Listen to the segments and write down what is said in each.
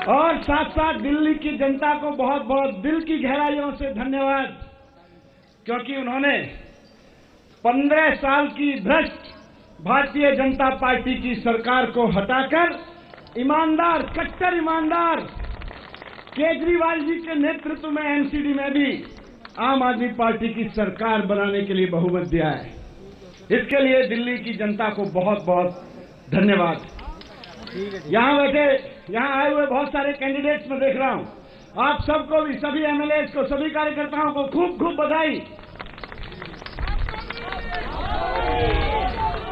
और साथ साथ दिल्ली की जनता को बहुत बहुत दिल की गहराइयों से धन्यवाद, क्योंकि उन्होंने 15 साल की भ्रष्ट भारतीय जनता पार्टी की सरकार को हटाकर ईमानदार, कट्टर ईमानदार केजरीवाल जी के नेतृत्व में एमसीडी में भी आम आदमी पार्टी की सरकार बनाने के लिए बहुमत दिया है। इसके लिए दिल्ली की जनता को बहुत बहुत धन्यवाद। यहाँ आए हुए बहुत सारे कैंडिडेट्स में देख रहा हूं, आप सबको भी, सभी एमएलए को, सभी कार्यकर्ताओं को खूब खूब बधाई।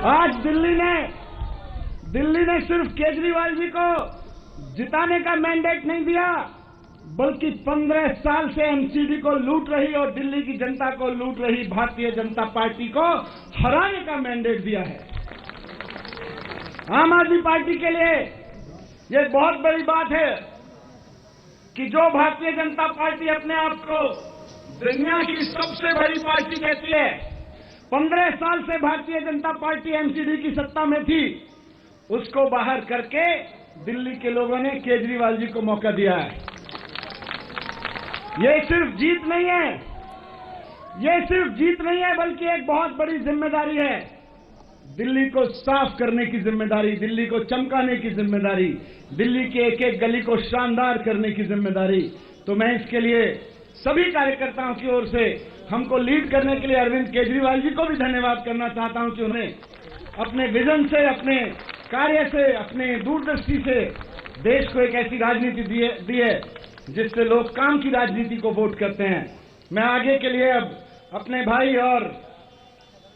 आज दिल्ली ने सिर्फ केजरीवाल जी को जिताने का मैंडेट नहीं दिया, बल्कि 15 साल से एमसीडी को लूट रही और दिल्ली की जनता को लूट रही भारतीय जनता पार्टी को हराने का मैंडेट दिया है। आम आदमी पार्टी के लिए यह बहुत बड़ी बात है कि जो भारतीय जनता पार्टी अपने आप को दुनिया की सबसे बड़ी पार्टी कहती है, 15 साल से भारतीय जनता पार्टी एमसीडी की सत्ता में थी, उसको बाहर करके दिल्ली के लोगों ने केजरीवाल जी को मौका दिया है। ये सिर्फ जीत नहीं है, बल्कि एक बहुत बड़ी जिम्मेदारी है। दिल्ली को साफ करने की जिम्मेदारी, दिल्ली को चमकाने की जिम्मेदारी, दिल्ली के एक एक गली को शानदार करने की जिम्मेदारी। तो मैं इसके लिए सभी कार्यकर्ताओं की ओर से हमको लीड करने के लिए अरविंद केजरीवाल जी को भी धन्यवाद करना चाहता हूं कि उन्हें अपने विजन से, अपने कार्य से, अपने दूरदृष्टि से देश को एक ऐसी राजनीति दी है जिससे लोग काम की राजनीति को वोट करते हैं। मैं आगे के लिए अब अपने भाई और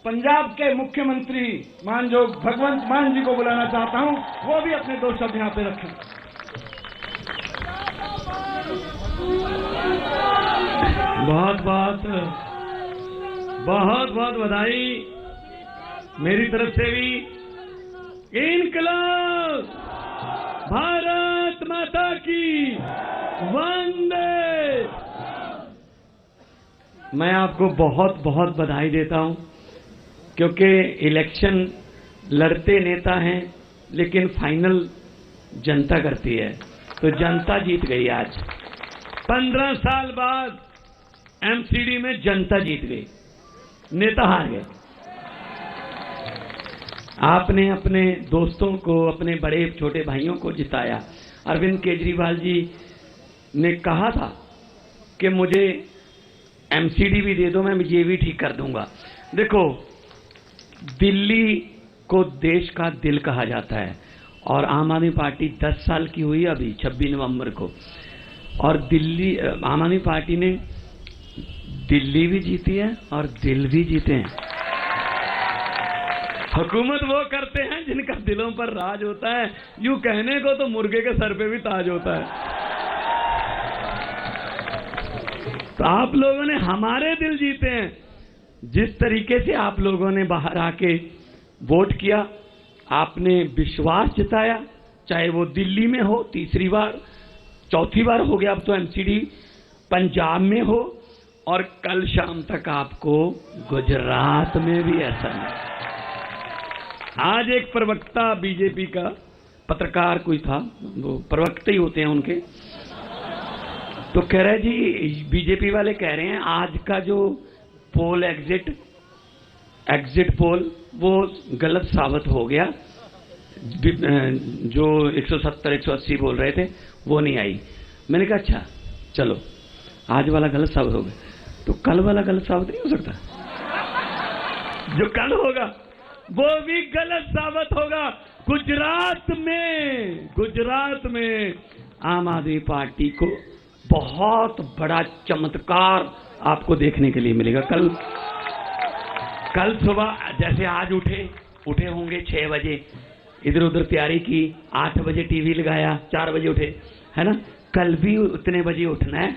पंजाब के मुख्यमंत्री मानजोग भगवंत मान जी को बुलाना चाहता हूं, वो भी अपने 2 शब्द यहां पे रखें। बहुत बहुत बधाई मेरी तरफ से भी। इनकलाब भारत माता की वंदे। मैं आपको बहुत बहुत बधाई देता हूं, क्योंकि इलेक्शन लड़ते नेता हैं, लेकिन फाइनल जनता करती है। तो जनता जीत गई। आज 15 साल बाद एमसीडी में जनता जीत गई, नेता हार गए। आपने अपने दोस्तों को, अपने बड़े छोटे भाइयों को जिताया। अरविंद केजरीवाल जी ने कहा था कि मुझे एमसीडी भी दे दो, मैं ये भी ठीक कर दूंगा। देखो, दिल्ली को देश का दिल कहा जाता है और आम आदमी पार्टी 10 साल की हुई अभी 26 नवंबर को, और आम आदमी पार्टी ने दिल्ली भी जीती है और दिल भी जीते हैं। हुकूमत वो करते हैं जिनका दिलों पर राज होता है। यूं कहने को तो मुर्गे के सर पे भी ताज होता है। तो आप लोगों ने हमारे दिल जीते हैं। जिस तरीके से आप लोगों ने बाहर आके वोट किया, आपने विश्वास जताया, चाहे वो दिल्ली में हो, 3री बार, 4थी बार हो गया अब तो एमसीडी, पंजाब में हो, और कल शाम तक आपको गुजरात में भी ऐसा नहीं। आज एक प्रवक्ता बीजेपी का पत्रकार कोई था, वो प्रवक्ता ही होते हैं उनके, तो कह रहे जी, बीजेपी वाले कह रहे हैं आज का जो पोल एग्जिट पोल वो गलत साबित हो गया। जो 170 180 बोल रहे थे वो नहीं आई। मैंने कहा अच्छा चलो, आज वाला गलत साबित हो गया तो कल वाला गलत साबित नहीं हो सकता? जो कल होगा वो भी गलत साबित होगा। गुजरात में आम आदमी पार्टी को बहुत बड़ा चमत्कार आपको देखने के लिए मिलेगा। कल सुबह जैसे आज उठे होंगे 6 बजे, इधर उधर तैयारी की, 8 बजे टीवी लगाया, 4 बजे उठे, है ना? कल भी उतने बजे उठना है।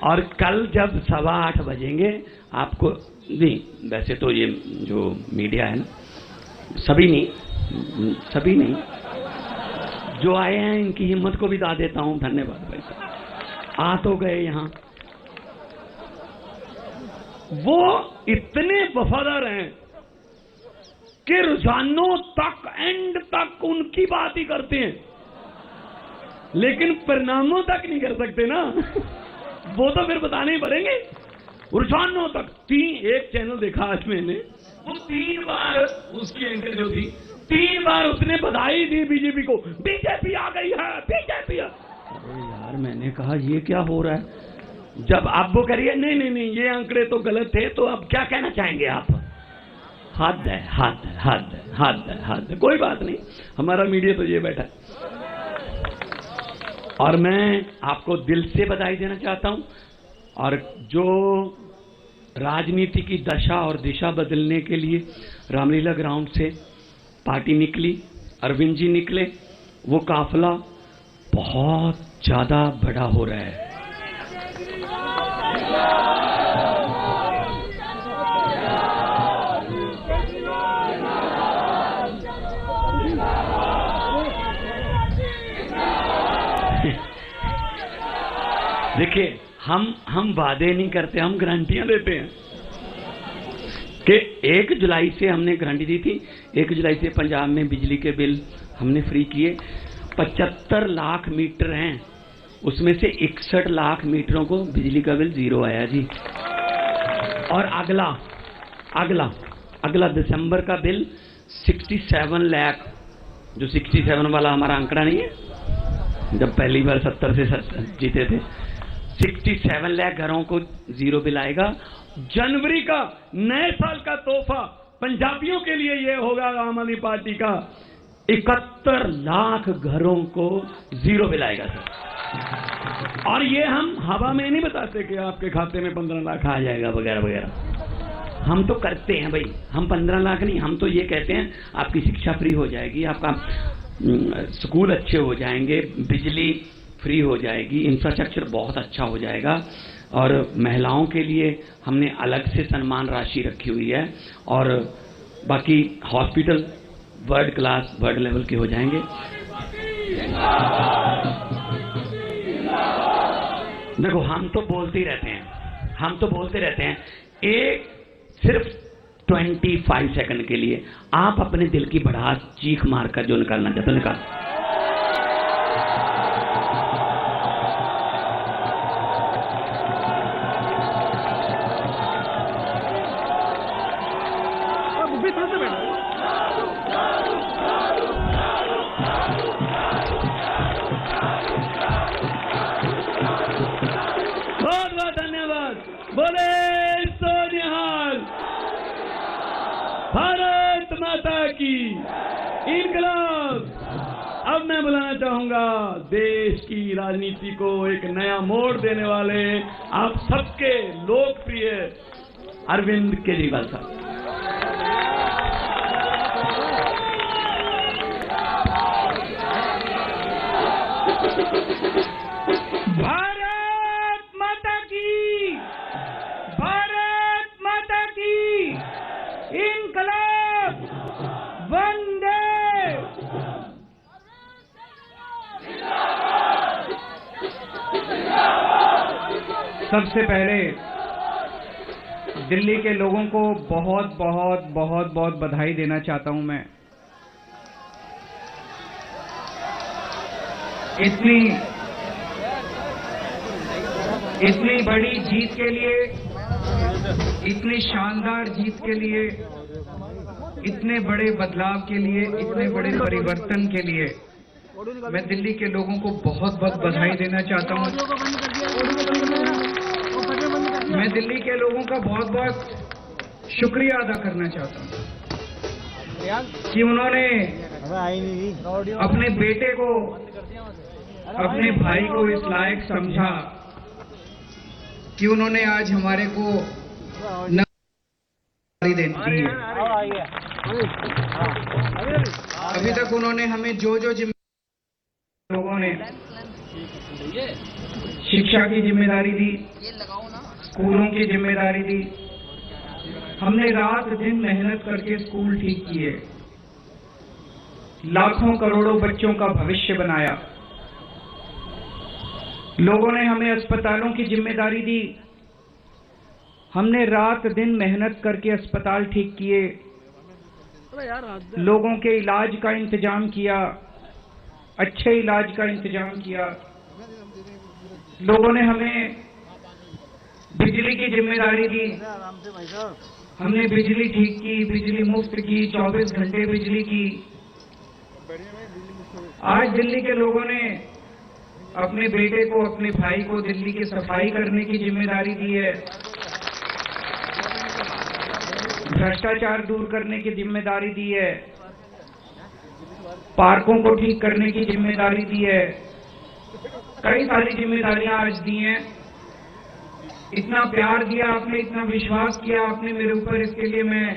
और कल जब 8:15 बजेंगे आपको, नहीं वैसे तो ये जो मीडिया है ना, सभी नहीं जो आए हैं इनकी हिम्मत को भी दाद देता हूं, धन्यवाद भाई साहब, आ तो गए यहां। वो इतने वफादार हैं कि रोजानों तक, एंड तक उनकी बात ही करते हैं। लेकिन परिणामों तक नहीं कर सकते ना। वो तो फिर बताने ही पड़ेंगे। रुझानों तक एक चैनल देखा आज मैंने, वो 3 बार उसकी एंकर जो थी 3 बार उसने बधाई दी बीजेपी को, बीजेपी आ गई है, बीजेपी। अरे यार, मैंने कहा ये क्या हो रहा है। जब आप वो करिए नहीं ये आंकड़े तो गलत थे, तो अब क्या कहना चाहेंगे आप? हद है, हद है, हद है, हद है, हद है। कोई बात नहीं, हमारा मीडिया तो ये बैठा है। और मैं आपको दिल से बधाई देना चाहता हूं। और जो राजनीति की दशा और दिशा बदलने के लिए रामलीला ग्राउंड से पार्टी निकली, अरविंद जी निकले, वो काफिला बहुत ज्यादा बड़ा हो रहा है। देखिए, हम वादे नहीं करते, हम गारंटियां देते हैं कि 1 जुलाई से हमने गारंटी दी थी। 1 जुलाई से पंजाब में बिजली के बिल हमने फ्री किए। 75 लाख मीटर हैं, उसमें से 61 लाख मीटरों को बिजली का बिल 0 आया जी। और अगला दिसंबर का बिल 67 लाख, जो 67 वाला हमारा आंकड़ा नहीं है, जब पहली बार 70 से जीते थे, 67 लाख घरों को 0 बिल आएगा। जनवरी का नए साल का तोहफा पंजाबियों के लिए यह होगा आम आदमी पार्टी का, 71 लाख घरों को 0 बिल आएगा सर। और ये हम हवा में नहीं बताते कि आपके खाते में 15 लाख आ जाएगा वगैरह वगैरह। हम तो करते हैं भाई, हम 15 लाख नहीं, हम तो ये कहते हैं आपकी शिक्षा फ्री हो जाएगी, आपका स्कूल अच्छे हो जाएंगे, बिजली फ्री हो जाएगी, इंफ्रास्ट्रक्चर बहुत अच्छा हो जाएगा। और महिलाओं के लिए हमने अलग से सम्मान राशि रखी हुई है। और बाकी hospital world class, world level के हो जाएंगे। देखो, हम तो बोलते ही रहते हैं, एक सिर्फ 25 सेकंड के लिए आप अपने दिल की भड़ास चीख मारकर जो निकालना चाहते हो निकाल। बहुत बहुत धन्यवाद। बोले सोनिहाल, भारत माता की इनकलाब। अब मैं बुलाना चाहूंगा देश की राजनीति को एक नया मोड़ देने वाले आप सबके लोकप्रिय अरविंद केजरीवाल साहब। भारत माता की, भारत माता की इनकलाब, वंदे। सबसे पहले दिल्ली के लोगों को बहुत बहुत बहुत बहुत बधाई देना चाहता हूं मैं। इतनी बड़ी जीत के लिए, इतनी शानदार जीत के लिए, इतने बड़े बदलाव के लिए, इतने बड़े परिवर्तन के लिए मैं दिल्ली के लोगों को बहुत बहुत बधाई देना चाहता हूं। मैं दिल्ली के लोगों का बहुत बहुत शुक्रिया अदा करना चाहता हूं कि उन्होंने अपने बेटे को, अपने भाई को इस लायक समझा कि उन्होंने आज हमारे को नौकरी दी है। अभी तक उन्होंने हमें जो जिम्मेदारी, लोगों ने शिक्षा की जिम्मेदारी दी, स्कूलों की जिम्मेदारी दी, हमने रात दिन मेहनत करके स्कूल ठीक किए, लाखों करोड़ों बच्चों का भविष्य बनाया। लोगों ने हमें अस्पतालों की जिम्मेदारी दी, हमने रात दिन मेहनत करके अस्पताल ठीक किए, लोगों के इलाज का इंतजाम किया, अच्छे इलाज का इंतजाम किया। लोगों ने हमें बिजली की जिम्मेदारी दी, हमने बिजली ठीक की, बिजली मुफ्त की, 24 घंटे बिजली की। आज दिल्ली के लोगों ने अपने बेटे को, अपने भाई को दिल्ली की सफाई करने की जिम्मेदारी दी है, भ्रष्टाचार दूर करने की जिम्मेदारी दी है, पार्कों को ठीक करने की जिम्मेदारी दी है, कई सारी जिम्मेदारियां आज दी हैं। इतना प्यार दिया आपने, इतना विश्वास किया आपने मेरे ऊपर, इसके लिए मैं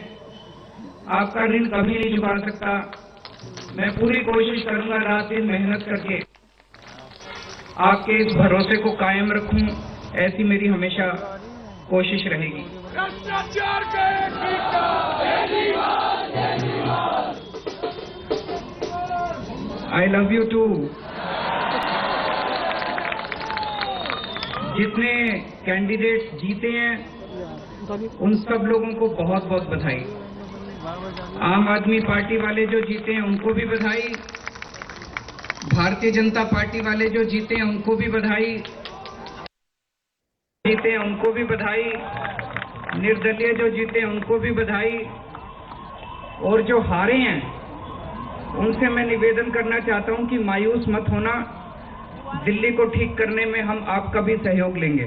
आपका ऋण कभी नहीं चुका सकता। मैं पूरी कोशिश करूंगा रात दिन मेहनत करके आपके इस भरोसे को कायम रखूं, ऐसी मेरी हमेशा कोशिश रहेगी। भ्रष्टाचार का आई लव यू टू। जितने कैंडिडेट्स जीते हैं उन सब लोगों को बहुत बहुत बधाई। आम आदमी पार्टी वाले जो जीते हैं उनको भी बधाई, भारतीय जनता पार्टी वाले जो जीते हैं उनको भी बधाई, जीते हैं उनको भी बधाई, निर्दलीय जो जीते हैं उनको भी बधाई, और जो हारे हैं उनसे मैं निवेदन करना चाहता हूं कि मायूस मत होना, दिल्ली को ठीक करने में हम आपका भी सहयोग लेंगे।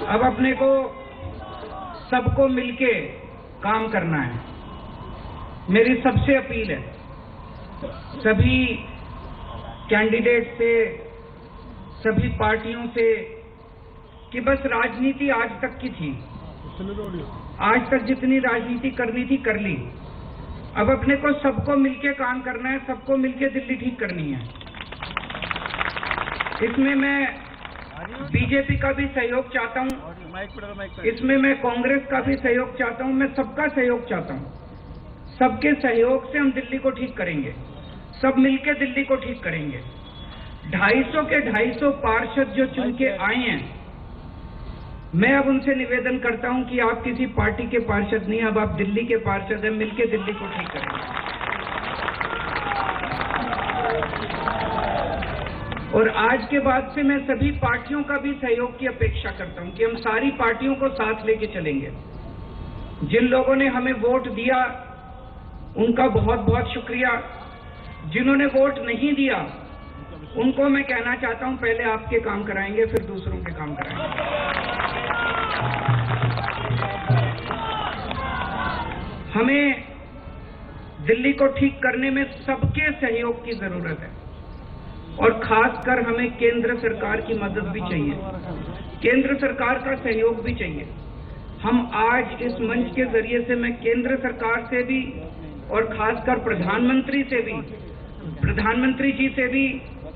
अब अपने को सबको मिलके काम करना है। मेरी सबसे अपील है सभी कैंडिडेट से, सभी पार्टियों से, कि बस राजनीति आज तक की थी, आज तक जितनी राजनीति करनी थी कर ली। अब अपने को सबको मिलके काम करना है, सबको मिलके दिल्ली ठीक करनी है। इसमें मैं बीजेपी का भी सहयोग चाहता हूं, इसमें मैं कांग्रेस का भी सहयोग चाहता हूं, मैं सबका सहयोग चाहता हूं। सबके सहयोग से हम दिल्ली को ठीक करेंगे, सब मिलके दिल्ली को ठीक करेंगे। 250 के 250 पार्षद जो चुन के आए हैं, मैं अब उनसे निवेदन करता हूं कि आप किसी पार्टी के पार्षद नहीं, अब आप दिल्ली के पार्षद हैं, मिलके दिल्ली को ठीक करेंगे। और आज के बाद से मैं सभी पार्टियों का भी सहयोग की अपेक्षा करता हूं कि हम सारी पार्टियों को साथ लेके चलेंगे। जिन लोगों ने हमें वोट दिया उनका बहुत बहुत शुक्रिया, जिन्होंने वोट नहीं दिया उनको मैं कहना चाहता हूं पहले आपके काम कराएंगे फिर दूसरों के काम कराएंगे। हमें दिल्ली को ठीक करने में सबके सहयोग की जरूरत है, और खासकर हमें केंद्र सरकार की मदद भी चाहिए, केंद्र सरकार का सहयोग भी चाहिए। हम आज इस मंच के जरिए से मैं केंद्र सरकार से भी और खासकर प्रधानमंत्री से भी, प्रधानमंत्री जी से भी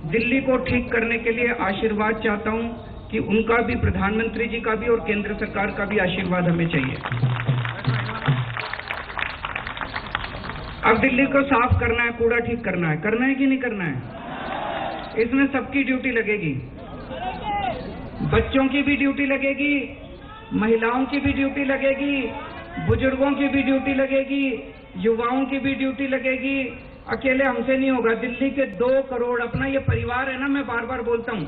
दिल्ली को ठीक करने के लिए आशीर्वाद चाहता हूं कि उनका भी, प्रधानमंत्री जी का भी और केंद्र सरकार का भी आशीर्वाद हमें चाहिए। अब दिल्ली को साफ करना है, कूड़ा ठीक करना है कि नहीं करना है? इसमें सबकी ड्यूटी लगेगी, बच्चों की भी ड्यूटी लगेगी, महिलाओं की भी ड्यूटी लगेगी, बुजुर्गों की भी ड्यूटी लगेगी, युवाओं की भी ड्यूटी लगेगी। अकेले हमसे नहीं होगा। दिल्ली के 2 करोड़, अपना ये परिवार है ना, मैं बार बार बोलता हूं,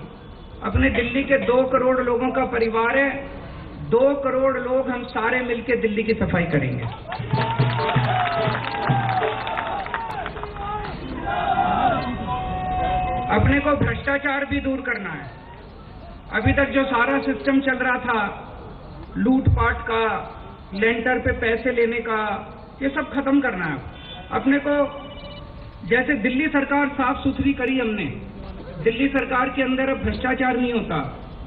अपने दिल्ली के 2 करोड़ लोगों का परिवार है। 2 करोड़ लोग हम सारे मिलकर दिल्ली की सफाई करेंगे। अपने को भ्रष्टाचार भी दूर करना है। अभी तक जो सारा सिस्टम चल रहा था, लूटपाट का, लेंटर पे पैसे लेने का, ये सब खत्म करना है। अपने को जैसे दिल्ली सरकार साफ सुथरी करी हमने, दिल्ली सरकार के अंदर अब भ्रष्टाचार नहीं होता,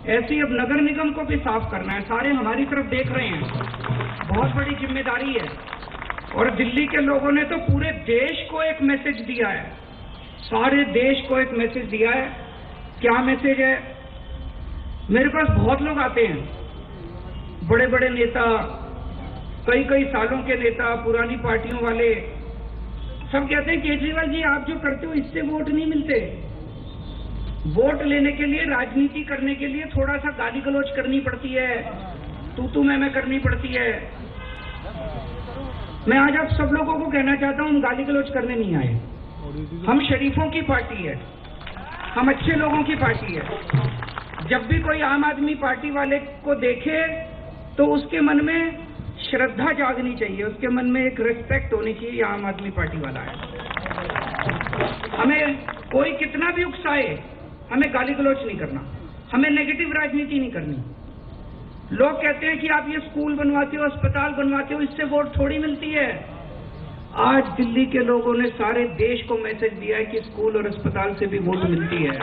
ऐसे ही अब नगर निगम को भी साफ करना है। सारे हमारी तरफ देख रहे हैं, बहुत बड़ी जिम्मेदारी है। और दिल्ली के लोगों ने तो पूरे देश को एक मैसेज दिया है, सारे देश को एक मैसेज दिया है। क्या मैसेज है? मेरे पास बहुत लोग आते हैं, बड़े बड़े नेता, कई कई सालों के नेता, पुरानी पार्टियों वाले, सब कहते हैं केजरीवाल जी आप जो करते हो इससे वोट नहीं मिलते। वोट लेने के लिए, राजनीति करने के लिए थोड़ा सा गाली गलौज करनी पड़ती है, तू मैं करनी पड़ती है। मैं आज आप सब लोगों को कहना चाहता हूं, हम गाली गलौज करने नहीं आए। हम शरीफों की पार्टी है, हम अच्छे लोगों की पार्टी है। जब भी कोई आम आदमी पार्टी वाले को देखे तो उसके मन में श्रद्धा जागनी चाहिए, उसके मन में एक रिस्पेक्ट होनी चाहिए, आम आदमी पार्टी वाला है। हमें कोई कितना भी उकसाए, हमें गाली गलौज नहीं करना, हमें नेगेटिव राजनीति नहीं करनी। लोग कहते हैं कि आप ये स्कूल बनवाते हो, अस्पताल बनवाते हो, इससे वोट थोड़ी मिलती है। आज दिल्ली के लोगों ने सारे देश को मैसेज दिया है कि स्कूल और अस्पताल से भी वोट मिलती है।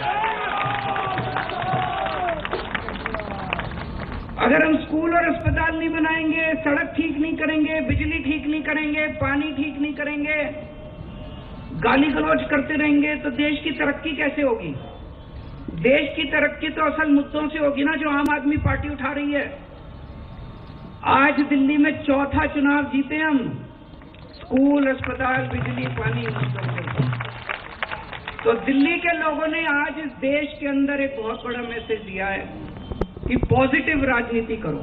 अगर हम स्कूल और अस्पताल नहीं बनाएंगे, सड़क ठीक नहीं करेंगे, बिजली ठीक नहीं करेंगे, पानी ठीक नहीं करेंगे, गाली गलौज करते रहेंगे, तो देश की तरक्की कैसे होगी? देश की तरक्की तो असल मुद्दों से होगी ना, जो आम आदमी पार्टी उठा रही है। आज दिल्ली में चौथा चुनाव जीते हम, स्कूल, अस्पताल, बिजली, पानी मुद्दों से। तो दिल्ली के लोगों ने आज इस देश के अंदर एक बहुत बड़ा मैसेज दिया है कि पॉजिटिव राजनीति करो,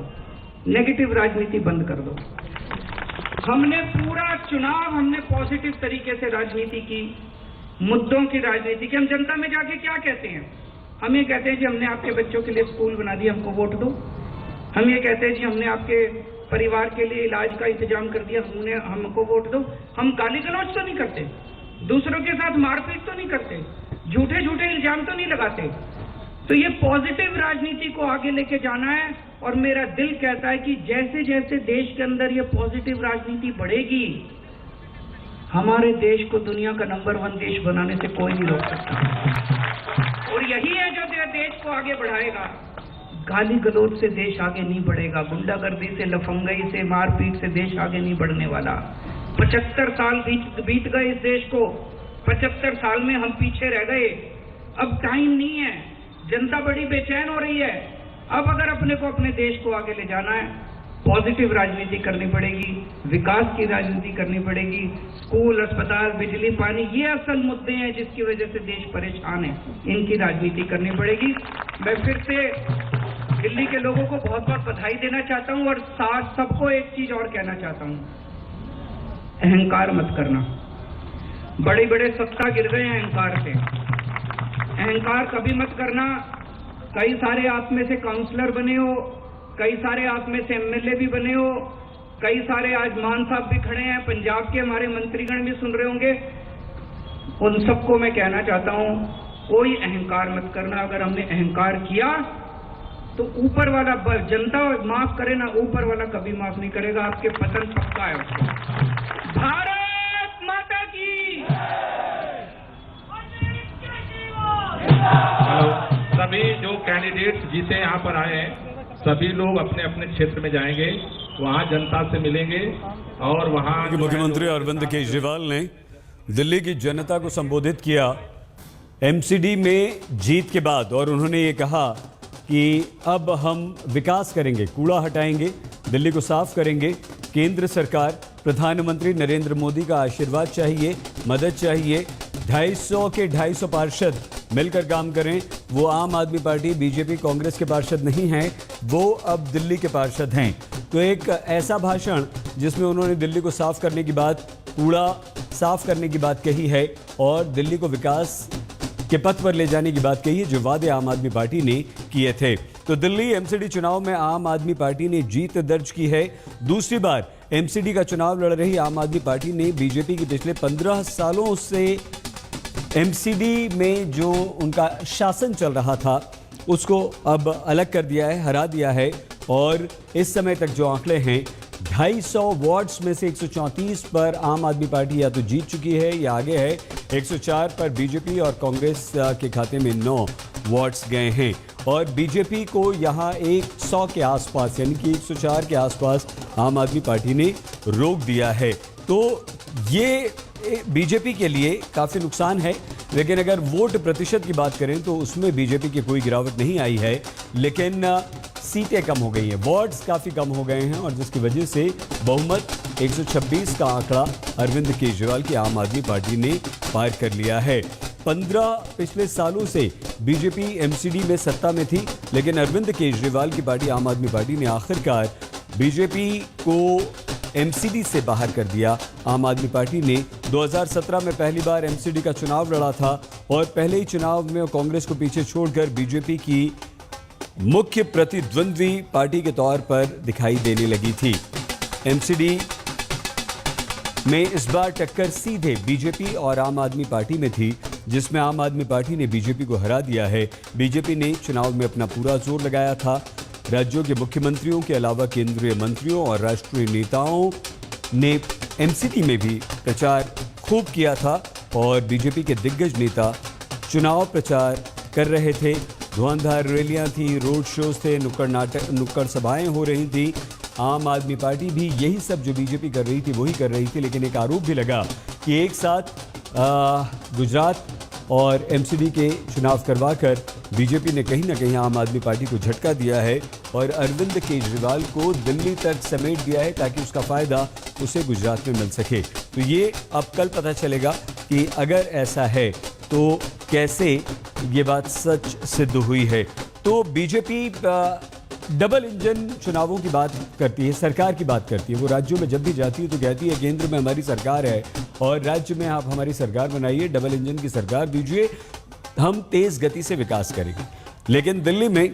नेगेटिव राजनीति बंद कर दो। हमने पूरा चुनाव हमने पॉजिटिव तरीके से राजनीति की, मुद्दों की राजनीति की। हम जनता में जाके क्या कहते हैं? हम ये कहते हैं जी हमने आपके बच्चों के लिए स्कूल बना दिया, हमको वोट दो। हम ये कहते हैं जी हमने आपके परिवार के लिए इलाज का इंतजाम कर दिया, हमको वोट दो। हम गाली गलौज तो नहीं करते, दूसरों के साथ मारपीट तो नहीं करते, झूठे झूठे इल्जाम तो नहीं लगाते। तो ये पॉजिटिव राजनीति को आगे लेके जाना है, और मेरा दिल कहता है कि जैसे जैसे देश के अंदर ये पॉजिटिव राजनीति बढ़ेगी, हमारे देश को दुनिया का नंबर 1 देश बनाने से कोई नहीं रोक सकता। और यही है जो देश को आगे बढ़ाएगा। गाली गलौज से देश आगे नहीं बढ़ेगा, गुंडागर्दी से, लफंगई से, मारपीट से देश आगे नहीं बढ़ने वाला। 75 साल बीत गए इस देश को, 75 साल में हम पीछे रह गए। अब टाइम नहीं है, जनता बड़ी बेचैन हो रही है। अब अगर अपने को अपने देश को आगे ले जाना है, पॉजिटिव राजनीति करनी पड़ेगी, विकास की राजनीति करनी पड़ेगी। स्कूल, अस्पताल, बिजली, पानी, ये असल मुद्दे हैं जिसकी वजह से देश परेशान है, इनकी राजनीति करनी पड़ेगी। मैं फिर से दिल्ली के लोगों को बहुत बहुत बधाई देना चाहता हूं, और साथ सबको एक चीज और कहना चाहता हूं, अहंकार मत करना। बड़े बड़े सत्ता गिर गए हैं अहंकार से, अहंकार कभी मत करना। कई सारे आप में से काउंसलर बने हो, कई सारे आप में से एमएलए भी बने हो, कई सारे आज मान साहब भी खड़े हैं, पंजाब के हमारे मंत्रीगण भी सुन रहे होंगे। उन सबको मैं कहना चाहता हूं, कोई अहंकार मत करना। अगर हमने अहंकार किया तो ऊपर वाला जनता माफ करे ना, ऊपर वाला कभी माफ नहीं करेगा, आपके पतन पक्का है उसको। भारत माता की। सभी जो कैंडिडेट्स जीते यहाँ पर आए हैं, सभी लोग अपने अपने क्षेत्र में जाएंगे, वहाँ जनता से मिलेंगे, और वहाँ मुख्यमंत्री अरविंद केजरीवाल ने दिल्ली की जनता को संबोधित किया एमसीडी में जीत के बाद, और उन्होंने ये कहा कि अब हम विकास करेंगे, कूड़ा हटाएंगे, दिल्ली को साफ करेंगे। केंद्र सरकार, प्रधानमंत्री नरेंद्र मोदी का आशीर्वाद चाहिए, मदद चाहिए। 250 के 250 पार्षद मिलकर काम करें। वो आम आदमी पार्टी, बीजेपी, कांग्रेस के पार्षद नहीं हैं, वो अब दिल्ली के पार्षद हैं। तो एक ऐसा भाषण जिसमें उन्होंने दिल्ली को साफ करने की बात, कूड़ा साफ करने की बात कही है, और दिल्ली को विकास के पथ पर ले जाने की बात कही है, जो वादे आम आदमी पार्टी ने किए थे। तो दिल्ली एमसीडी चुनाव में आम आदमी पार्टी ने जीत दर्ज की है। दूसरी बार एमसीडी का चुनाव लड़ रही आम आदमी पार्टी ने बीजेपी की पिछले 15 सालों से एमसीडी में जो उनका शासन चल रहा था उसको अब अलग कर दिया है, हरा दिया है, और इस समय तक जो आंकड़े हैं 250 वार्ड्स में से 134 पर आम आदमी पार्टी या तो जीत चुकी है या आगे है। 104 पर बीजेपी और कांग्रेस के खाते में 9 वार्ड्स गए हैं, और बीजेपी को यहाँ 100 के आसपास, यानी कि 104 के आसपास आम आदमी पार्टी ने रोक दिया है। तो ये बीजेपी के लिए काफ़ी नुकसान है। लेकिन अगर वोट प्रतिशत की बात करें तो उसमें बीजेपी की कोई गिरावट नहीं आई है, लेकिन सीटें कम हो गई हैं, वार्ड्स काफ़ी कम हो गए हैं, और जिसकी वजह से बहुमत 126 का आंकड़ा अरविंद केजरीवाल की आम आदमी पार्टी ने पार कर लिया है। 15 पिछले सालों से बीजेपी एमसीडी में सत्ता में थी, लेकिन अरविंद केजरीवाल की पार्टी आम आदमी पार्टी ने आखिरकार बीजेपी को एमसीडी से बाहर कर दिया। आम आदमी पार्टी ने 2017 में पहली बार एमसीडी का चुनाव लड़ा था और पहले ही चुनाव में कांग्रेस को पीछे छोड़कर बीजेपी की मुख्य प्रतिद्वंद्वी पार्टी के तौर पर दिखाई देने लगी थी। एमसीडी में इस बार टक्कर सीधे बीजेपी और आम आदमी पार्टी में थी, जिसमें आम आदमी पार्टी ने बीजेपी को हरा दिया है। बीजेपी ने चुनाव में अपना पूरा जोर लगाया था। राज्यों के मुख्यमंत्रियों के अलावा केंद्रीय मंत्रियों और राष्ट्रीय नेताओं ने एमसीडी में भी प्रचार खूब किया था और बीजेपी के दिग्गज नेता चुनाव प्रचार कर रहे थे। धुआंधार रैलियां थी, रोड शोज थे, नुक्कड़ सभाएं हो रही थी। आम आदमी पार्टी भी यही सब जो बीजेपी कर रही थी वही कर रही थी, लेकिन एक आरोप भी लगा कि एक साथ गुजरात और एमसीडी के चुनाव करवाकर बीजेपी ने कहीं ना कहीं आम आदमी पार्टी को झटका दिया है और अरविंद केजरीवाल को दिल्ली तक समेट दिया है ताकि उसका फ़ायदा उसे गुजरात में मिल सके। तो ये अब कल पता चलेगा कि अगर ऐसा है तो कैसे ये बात सच सिद्ध हुई है। तो बीजेपी डबल इंजन चुनावों की बात करती है, सरकार की बात करती है। वो राज्यों में जब भी जाती है तो कहती है केंद्र में हमारी सरकार है और राज्य में आप हमारी सरकार बनाइए, डबल इंजन की सरकार दीजिए, हम तेज गति से विकास करेंगे। लेकिन दिल्ली में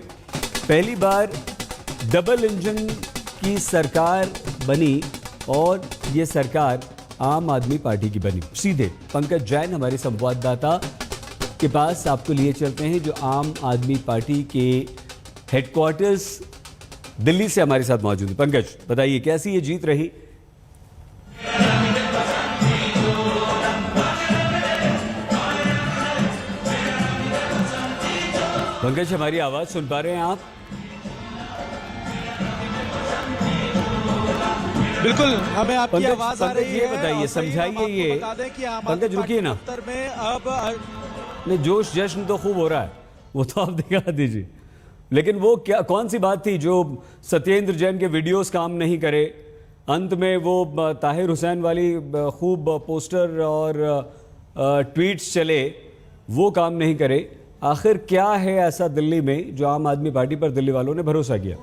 पहली बार डबल इंजन की सरकार बनी और ये सरकार आम आदमी पार्टी की बनी। सीधे पंकज जैन हमारे संवाददाता के पास आपको लिए चलते हैं, जो आम आदमी पार्टी के हेडक्वार्टर्स दिल्ली से हमारे साथ मौजूद है। पंकज, बताइए कैसी ये जीत रही? पंकज, हमारी आवाज सुन पा रहे हैं आप? बिल्कुल, हमें आपकी आवाज आ रही है। ये बताइए, समझाइए ये। पंकज रुकिए ना, में अब नहीं, जोश जश्न तो खूब हो रहा है, वो तो आप दिखा दीजिए। लेकिन वो क्या, कौन सी बात थी जो सत्येंद्र जैन के वीडियोस काम नहीं करे, अंत में वो ताहिर हुसैन वाली खूब पोस्टर और ट्वीट्स चले, वो काम नहीं करे? आखिर क्या है ऐसा दिल्ली में जो आम आदमी पार्टी पर दिल्ली वालों ने भरोसा किया?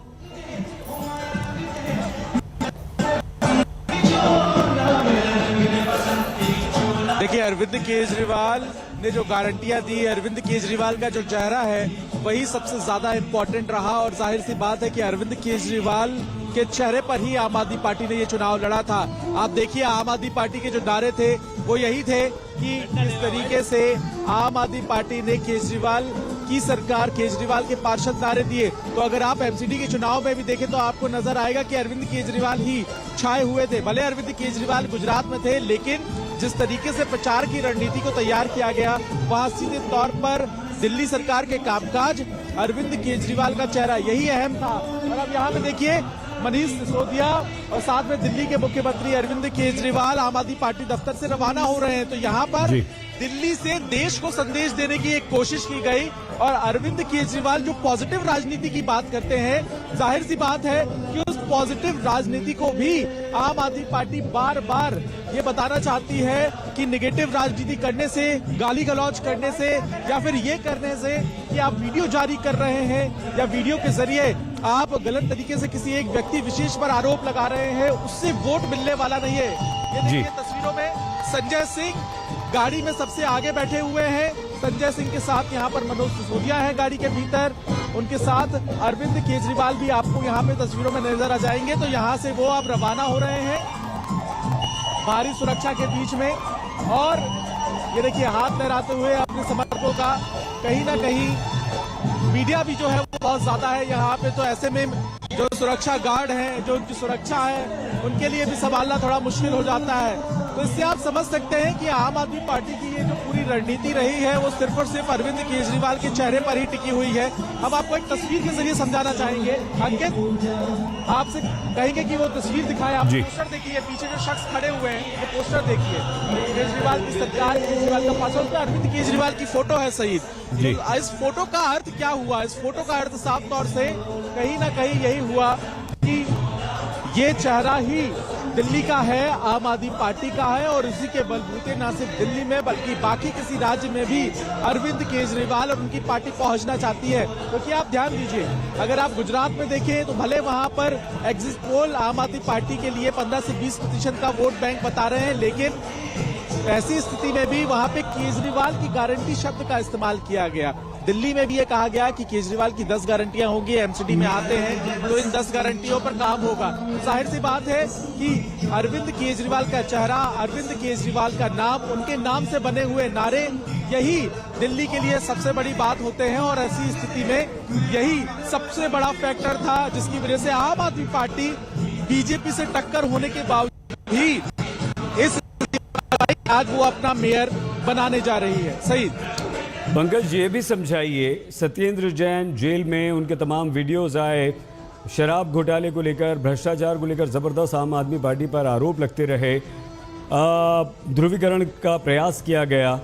देखिए, अरविंद केजरीवाल ने जो गारंटियां दी, अरविंद केजरीवाल का जो चेहरा है वही सबसे ज्यादा इंपॉर्टेंट रहा और जाहिर सी बात है कि अरविंद केजरीवाल के चेहरे पर ही आम आदमी पार्टी ने ये चुनाव लड़ा था। आप देखिए, आम आदमी पार्टी के जो नारे थे वो यही थे कि किस तरीके से आम आदमी पार्टी ने केजरीवाल की सरकार, केजरीवाल के पार्षद नारे दिए। तो अगर आप एमसीडी के चुनाव में भी देखें तो आपको नजर आएगा कि अरविंद केजरीवाल ही छाए हुए थे। भले अरविंद केजरीवाल गुजरात में थे, लेकिन जिस तरीके से प्रचार की रणनीति को तैयार किया गया, वहां सीधे तौर पर दिल्ली सरकार के कामकाज, अरविंद केजरीवाल का चेहरा यही अहम था। और अब यहाँ पे देखिए, मनीष सिसोदिया और साथ में दिल्ली के मुख्यमंत्री अरविंद केजरीवाल आम आदमी पार्टी दफ्तर से रवाना हो रहे हैं। तो यहाँ पर दिल्ली से देश को संदेश देने की एक कोशिश की गई और अरविंद केजरीवाल जो पॉजिटिव राजनीति की बात करते हैं, जाहिर सी बात है कि उस पॉजिटिव राजनीति को भी आम आदमी पार्टी बार बार ये बताना चाहती है कि नेगेटिव राजनीति करने से, गाली गलौज करने से या फिर ये करने से कि आप वीडियो जारी कर रहे हैं या वीडियो के जरिए आप गलत तरीके से किसी एक व्यक्ति विशेष पर आरोप लगा रहे हैं, उससे वोट मिलने वाला नहीं है। ये देखिए तस्वीरों में संजय सिंह गाड़ी में सबसे आगे बैठे हुए हैं। संजय सिंह के साथ यहाँ पर मनोज सिसोदिया है गाड़ी के भीतर, उनके साथ अरविंद केजरीवाल भी आपको यहाँ पे तस्वीरों में नजर आ जाएंगे। तो यहाँ से वो अब रवाना हो रहे हैं भारी सुरक्षा के बीच में और ये देखिए हाथ लहराते हुए अपने समर्थकों का। कहीं ना कहीं मीडिया भी जो है वो बहुत ज्यादा है यहाँ पे, तो ऐसे में जो सुरक्षा गार्ड हैं, जो उनकी सुरक्षा है, उनके लिए भी संभालना थोड़ा मुश्किल हो जाता है। तो इससे आप समझ सकते हैं कि आम आदमी पार्टी की ये जो पूरी रणनीति रही है वो सिर्फ और सिर्फ अरविंद केजरीवाल के चेहरे पर ही टिकी हुई है। हम आपको एक तस्वीर के जरिए समझाना चाहेंगे। अंकित, आपसे कहेंगे कि वो तस्वीर दिखाएं। आप पोस्टर देखिए, पीछे जो शख्स खड़े हुए हैं वो पोस्टर देखिए, केजरीवाल की सरकार, केजरीवाल का पार्षद, उसमें अरविंद केजरीवाल की फोटो है शहीद। इस फोटो का अर्थ क्या हुआ? इस फोटो का अर्थ साफ तौर से कहीं ना कहीं यही हुआ कि ये चेहरा ही दिल्ली का है, आम आदमी पार्टी का है और इसी के बलबूते न सिर्फ दिल्ली में बल्कि बाकी किसी राज्य में भी अरविंद केजरीवाल और उनकी पार्टी पहुंचना चाहती है। क्योंकि आप ध्यान दीजिए, अगर आप गुजरात में देखें तो भले वहां पर एग्जिट पोल आम आदमी पार्टी के लिए 15 से 20% का वोट बैंक बता रहे हैं, लेकिन ऐसी स्थिति में भी वहां पे केजरीवाल की गारंटी शब्द का इस्तेमाल किया गया। दिल्ली में भी ये कहा गया कि केजरीवाल की 10 गारंटियां होंगी, एमसीडी में आते हैं तो इन 10 गारंटियों पर काम होगा। जाहिर सी बात है कि अरविंद केजरीवाल का चेहरा, अरविंद केजरीवाल का नाम, उनके नाम से बने हुए नारे, यही दिल्ली के लिए सबसे बड़ी बात होते हैं और ऐसी स्थिति में यही सबसे बड़ा फैक्टर था जिसकी वजह से आम आदमी पार्टी बीजेपी से टक्कर होने के बावजूद भी इस आज वो अपना मेयर बनाने जा रही है। सही पंकज, ये भी समझाइए, सत्येंद्र जैन जेल में उनके तमाम वीडियोस आए, शराब घोटाले को लेकर, भ्रष्टाचार को लेकर जबरदस्त आम आदमी पार्टी पर आरोप लगते रहे, ध्रुवीकरण का प्रयास किया गया,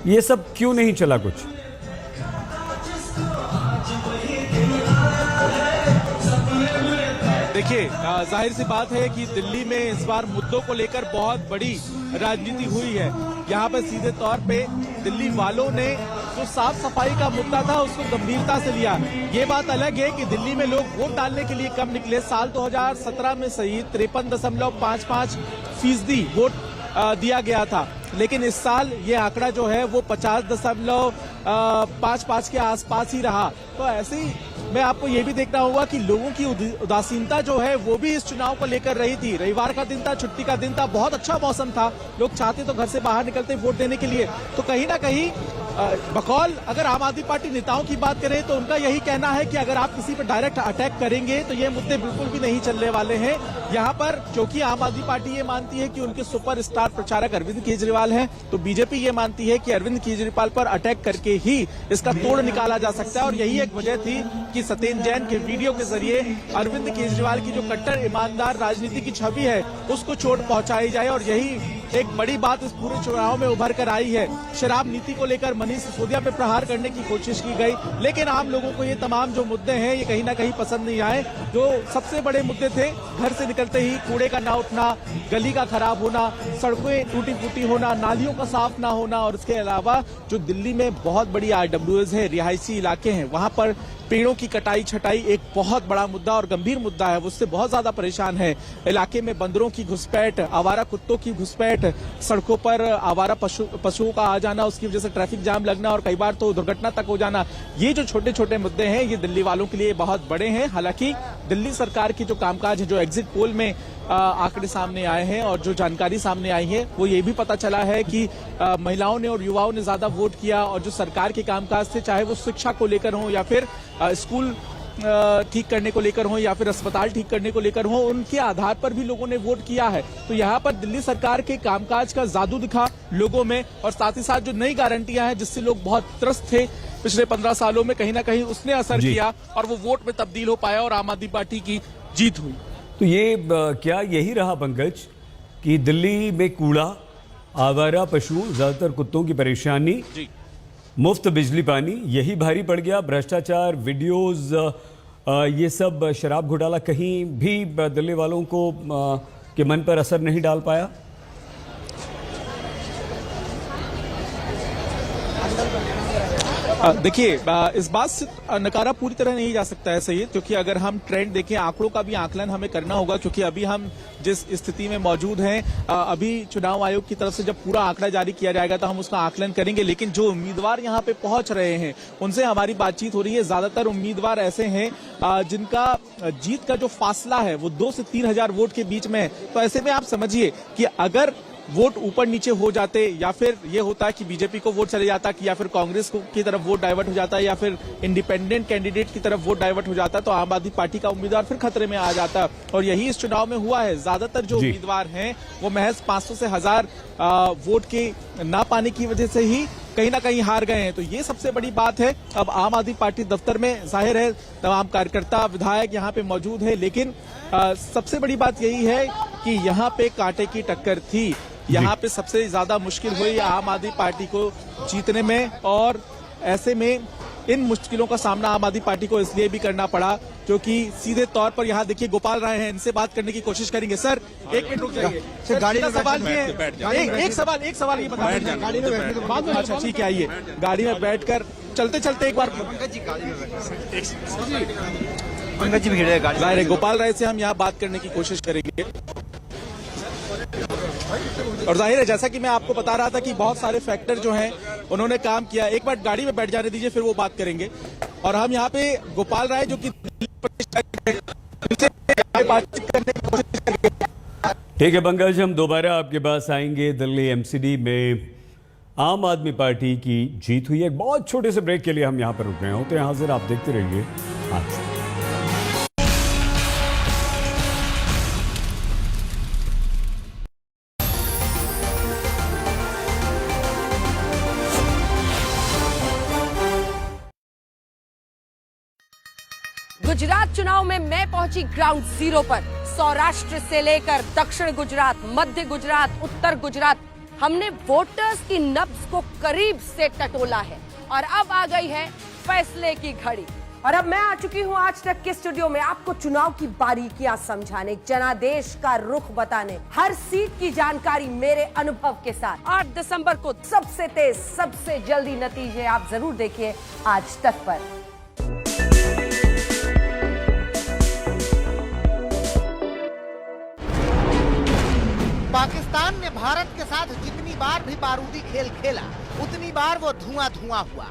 ये सब क्यों नहीं चला कुछ? देखिए, जाहिर सी बात है कि दिल्ली में इस बार मुद्दों को लेकर बहुत बड़ी राजनीति हुई है। यहाँ पर सीधे तौर पे दिल्ली वालों ने जो साफ सफाई का मुद्दा था उसको गंभीरता से लिया। ये बात अलग है कि दिल्ली में लोग वोट डालने के लिए कम निकले। साल 2017 में सही 53.55% वोट दिया गया था, लेकिन इस साल ये आंकड़ा जो है वो 50.55 के आसपास ही रहा। तो ऐसे ही मैं आपको ये भी देखना होगा कि लोगों की उदासीनता जो है वो भी इस चुनाव को लेकर रही थी। रविवार का दिन था, छुट्टी का दिन था, बहुत अच्छा मौसम था, लोग चाहते तो घर से बाहर निकलते वोट देने के लिए। तो कहीं ना कहीं बकौल अगर आम आदमी पार्टी नेताओं की बात करें तो उनका यही कहना है कि अगर आप किसी पर डायरेक्ट अटैक करेंगे तो ये मुद्दे बिल्कुल भी नहीं चलने वाले हैं। यहाँ पर क्योंकि आम आदमी पार्टी ये मानती है कि उनके सुपरस्टार प्रचारक अरविंद केजरीवाल हैं, तो बीजेपी ये मानती है कि अरविंद केजरीवाल पर अटैक करके ही इसका तोड़ निकाला जा सकता है। और यही एक वजह थी कि सत्येंद्र जैन के वीडियो के जरिए अरविंद केजरीवाल की जो कट्टर ईमानदार राजनीति की छवि है उसको चोट पहुंचाई जाए। और यही एक बड़ी बात इस पूरे चुनाव में उभर कर आई है। शराब नीति को लेकर मनीष सिसोदिया पे प्रहार करने की कोशिश की गई, लेकिन आम लोगों को ये तमाम जो मुद्दे हैं ये कहीं ना कहीं पसंद नहीं आए। जो सबसे बड़े मुद्दे थे, घर से निकलते ही कूड़े का ना उठना, गली का खराब होना, सड़कें टूटी फूटी होना, नालियों का साफ ना होना, और इसके अलावा जो दिल्ली में बहुत बड़ी RWAs है, रिहायशी इलाके हैं, वहां पर पेड़ों की कटाई छटाई एक बहुत बड़ा मुद्दा और गंभीर मुद्दा है, उससे बहुत ज्यादा परेशान है। इलाके में बंदरों की घुसपैठ, आवारा कुत्तों की घुसपैठ, सड़कों पर आवारा पशुओं का आ जाना, उसकी वजह से ट्रैफिक जाम लगना और कई बार तो दुर्घटना तक हो जाना, ये जो छोटे छोटे मुद्दे हैं ये दिल्ली वालों के लिए बहुत बड़े हैं। हालांकि दिल्ली सरकार की जो कामकाज है, जो एग्जिट पोल में आंकड़े सामने आए हैं और जो जानकारी सामने आई है वो ये भी पता चला है कि महिलाओं ने और युवाओं ने ज्यादा वोट किया, और जो सरकार के कामकाज थे, चाहे वो शिक्षा को लेकर हो या फिर स्कूल ठीक करने को लेकर हो या फिर अस्पताल ठीक करने को लेकर हो, उनके आधार पर भी लोगों ने वोट किया है। तो यहाँ पर दिल्ली सरकार के कामकाज का जादू दिखा लोगों में, और साथ ही साथ जो नई गारंटियां हैं जिससे लोग बहुत त्रस्त थे पिछले 15 सालों में, कहीं ना कहीं उसने असर किया और वो वोट में तब्दील हो पाया और आम आदमी पार्टी की जीत हुई। तो ये क्या यही रहा पंकज कि दिल्ली में कूड़ा, आवारा पशु, ज्यादातर कुत्तों की परेशानी, मुफ्त बिजली पानी, यही भारी पड़ गया? भ्रष्टाचार, वीडियोस, ये सब शराब घोटाला कहीं भी दिल्ली वालों को के मन पर असर नहीं डाल पाया? देखिए, इस बात से नकारा पूरी तरह नहीं जा सकता है सही, क्योंकि अगर हम ट्रेंड देखें, आंकड़ों का भी आकलन हमें करना होगा, क्योंकि अभी हम जिस स्थिति में मौजूद हैं, अभी चुनाव आयोग की तरफ से जब पूरा आंकड़ा जारी किया जाएगा तो हम उसका आकलन करेंगे। लेकिन जो उम्मीदवार यहां पे पहुंच रहे हैं उनसे हमारी बातचीत हो रही है। ज्यादातर उम्मीदवार ऐसे हैं जिनका जीत का जो फासला है वो 2 से 3 हजार वोट के बीच में है। तो ऐसे में आप समझिए कि अगर वोट ऊपर नीचे हो जाते, या फिर ये होता है कि बीजेपी को वोट चले जाता, कि या फिर कांग्रेस की तरफ वोट डाइवर्ट हो जाता, या फिर इंडिपेंडेंट कैंडिडेट की तरफ वोट डाइवर्ट हो जाता, तो आम आदमी पार्टी का उम्मीदवार फिर खतरे में आ जाता। और यही इस चुनाव में हुआ है। ज्यादातर जो उम्मीदवार हैं वो महज 500 से 1000 वोट के ना पाने की वजह से ही कहीं ना कहीं हार गए हैं। तो ये सबसे बड़ी बात है। अब आम आदमी पार्टी दफ्तर में जाहिर है तमाम कार्यकर्ता, विधायक यहाँ पे मौजूद है, लेकिन सबसे बड़ी बात यही है कि यहाँ पे कांटे की टक्कर थी। यहाँ पे सबसे ज्यादा मुश्किल हुई आम आदमी पार्टी को जीतने में, और ऐसे में इन मुश्किलों का सामना आम आदमी पार्टी को इसलिए भी करना पड़ा जो कि सीधे तौर पर यहाँ देखिए गोपाल राय हैं, इनसे बात करने की कोशिश करेंगे। सर एक मिनट रुक जाइए। सर गाड़ी का सवाल ये है, एक सवाल ये बता दीजिए। गाड़ी में बैठने के बाद में अच्छा ठीक है, आइए गाड़ी में बैठकर चलते चलते एक बार पंकज जी भिड़े गाड़ी गोपाल राय से हम यहाँ बात करने की कोशिश करेंगे। और जाहिर है जैसा कि मैं आपको बता रहा था कि बहुत सारे फैक्टर जो हैं उन्होंने काम किया। एक बार गाड़ी में बैठ जाने दीजिए, फिर वो बात करेंगे। और हम यहाँ पे गोपाल राय जो कि बातचीत करने की कोशिश करेंगे। ठीक है पंकज, हम दोबारा आपके पास आएंगे। दिल्ली एमसीडी में आम आदमी पार्टी की जीत हुई है। एक बहुत छोटे से ब्रेक के लिए हम यहाँ पर रुक रहे होते हैं हाजिर, आप देखते रहिए आज। गुजरात चुनाव में मैं पहुंची ग्राउंड जीरो पर। सौराष्ट्र से लेकर दक्षिण गुजरात, मध्य गुजरात, उत्तर गुजरात, हमने वोटर्स की नब्ज को करीब से टटोला है और अब आ गई है फैसले की घड़ी। और अब मैं आ चुकी हूं आज तक के स्टूडियो में आपको चुनाव की बारीकियां समझाने, जनादेश का रुख बताने, हर सीट की जानकारी मेरे अनुभव के साथ। 8 दिसंबर को सबसे तेज, सबसे जल्दी नतीजे आप जरूर देखिए आज तक पर। पाकिस्तान ने भारत के साथ जितनी बार भी बारूदी खेल खेला उतनी बार वो धुआं धुआं हुआ।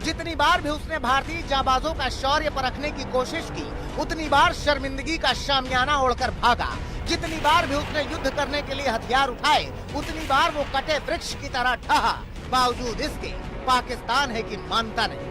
जितनी बार भी उसने भारतीय जाबाजों का शौर्य परखने की कोशिश की उतनी बार शर्मिंदगी का शामियाना ओढ़कर भागा। जितनी बार भी उसने युद्ध करने के लिए हथियार उठाए उतनी बार वो कटे वृक्ष की तरह ढहा। बावजूद इसके पाकिस्तान है कि मानता नहीं।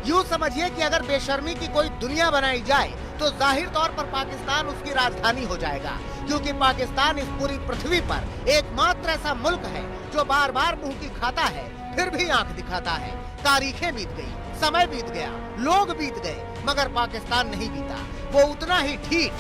यूँ समझिए कि अगर बेशर्मी की कोई दुनिया बनाई जाए तो जाहिर तौर पर पाकिस्तान उसकी राजधानी हो जाएगा, क्योंकि पाकिस्तान इस पूरी पृथ्वी पर एकमात्र ऐसा मुल्क है जो बार बार मुंह की खाता है फिर भी आंख दिखाता है। तारीखें बीत गई, समय बीत गया, लोग बीत गए, मगर पाकिस्तान नहीं बीता। वो उतना ही ठीठ,